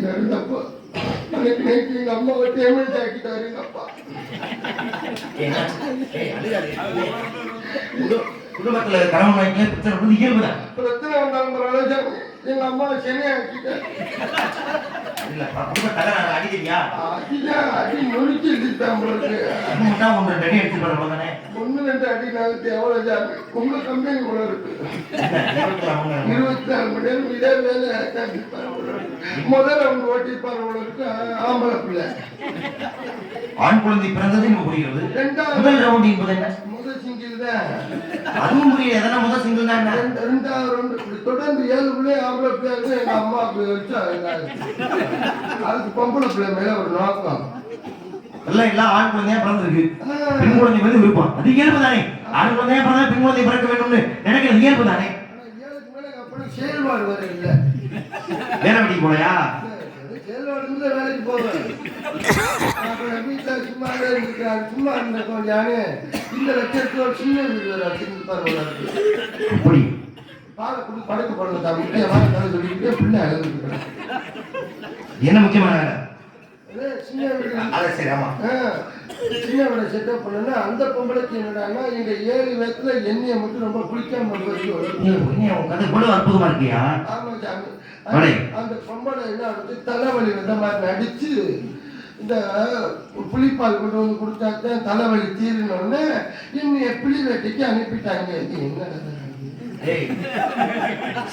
ஆக்கிட்டாரு எங்க அப்பா. அன்னைக்கு நைட்டு எங்க அம்மாவை டேமேஜ் ஆக்கிட்டாரு எங்க அப்பா. குடும்பத்துல கணவன் மனைவிக்குள்ள பிரச்சனை வந்து இயல்புதான். பிரச்சனை வந்தாலும் பரவாயில்ல, எங்க அம்மாவை சென்னை ஆக்கிட்டாரு. இல்ல குடும்ப தகராறு அடிக்கிறியா? அடி நொறுக்கிட்டான் உங்களுக்கு. மட்டும் ஒன்று ரெடி எடுத்து போற தானே. 1-2 அடி நாளுக்கு எவ்வளவு ஜாமி? உங்க கம்பெனி கூட இருக்கு. 24 மணி நேரம் இதே வேலை முதல்ல அவங்க ஓட்டிப்பாரு இருக்கு. ஆம்பளை பிள்ளை ஆண் குழந்தை பிறந்தது நம்ம புரிகிறது. முதல் ரவுண்ட் என்பது என்ன? முதல் சிங்கிள் தான். அதுவும் புரியுது. எதனா முதல் சிங்கிள் தான். 2வது ரவுண்ட் தொடர்ந்து 7 பிள்ளை ஆம்பளை பிள்ளை எங்க அம்மாவுக்கு வச்சா அதுக்கு பொம்பளை பிள்ளை மேல ஒரு நோக்கம். எல்லாம் ஆண் குழந்தையா பிறந்திருக்கு. பெண் குழந்தை வந்து விருப்பம். அது இயல்பு தானே. ஆண் குழந்தையா பிறந்தா பெண் குழந்தை பிறக்க வேண்டும்னு நினைக்கிறது இயல்பு தானே. ஏழுக்கு மேல அப்படி செயல்பாடு வர இல்ல. வேலை வெட்டி போலையா? செயல்பாடு வேலைக்கு போவேன். வீட்டுல சும்மாவே இருக்காரு. சும்மா இருந்த கொஞ்சானு இந்த லட்சத்துல ஒரு சின்ன வீடு பரவாயில்ல. அப்படி பாலை குடி படுக்க போடுறது தான் சொல்லிக்கிட்டே பிள்ளை அழுது. என்ன முக்கியமான சின்ன வீடு. சரி, ஆமா. சின்ன வீடை செட்டப் பண்ணா அந்த பொம்பளைக்கு என்னடான்னா எங்க 7 வயசுல எண்ணெயை மட்டும் ரொம்ப குளிக்காம அற்புதமா இருக்கியா? ஆமா சாமி. அந்த பொம்பளை என்ன ஆடுச்சு, தலைவலி வந்த மாதிரி நடிச்சு இந்த புளிப்பால் கொண்டு வந்து கொடுத்தாத்தான் தலைவலி தீரணும்னு என்னைய புளி வேட்டைக்கு அனுப்பிட்டாங்க. என்ன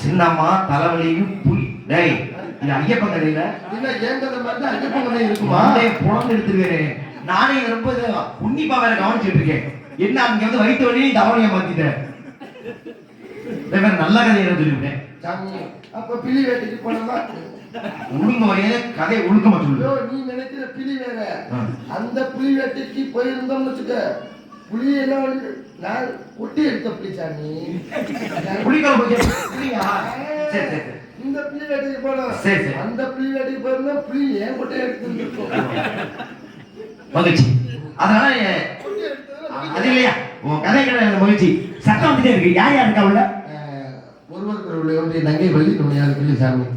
சின்னம்மா தலைவலியும் புளி. டேய், இது ஐயப்பன் கதையில இல்ல, ஏங்கத மாதிரி ஐயப்பன் கதை இருக்குமா? புலந்து எடுத்துருக்கேன் நானே. ரொம்ப உன்னிப்பா வேற கவனிச்சுட்டு இருக்கேன். என்ன அங்க வந்து வயிற்று வழியும் தவணைய மாத்திட்டேன். நல்ல கதையை சொல்லிவிட்டேன் சாமி. அப்ப பிளி வேட்டைக்கு போனோமா? ஒழுங்கு வரையில கதை ஒழுக்கமா சொல்லு. நீ நினைக்கிற பிளி வேற. அந்த புலி வேட்டைக்கு போயிருந்தோம்னு வச்சுக்க, புலி என்ன நான் ஒட்டி எடுத்த புலி சாமி. இந்த புலி வேட்டைக்கு போனோம். அந்த புலி வேட்டைக்கு போயிருந்தா புலி ஏன் கொட்டை எடுத்து மகிழ்ச்சி. அதனால அது இல்லையா உன் கதை மகிழ்ச்சி. சட்டம் வந்துட்டே இருக்கு. யார் யார் இருக்கா உள்ள? ஒருவருக்கு நங்கை வள்ளி நம்ம யாருக்கு சாமி.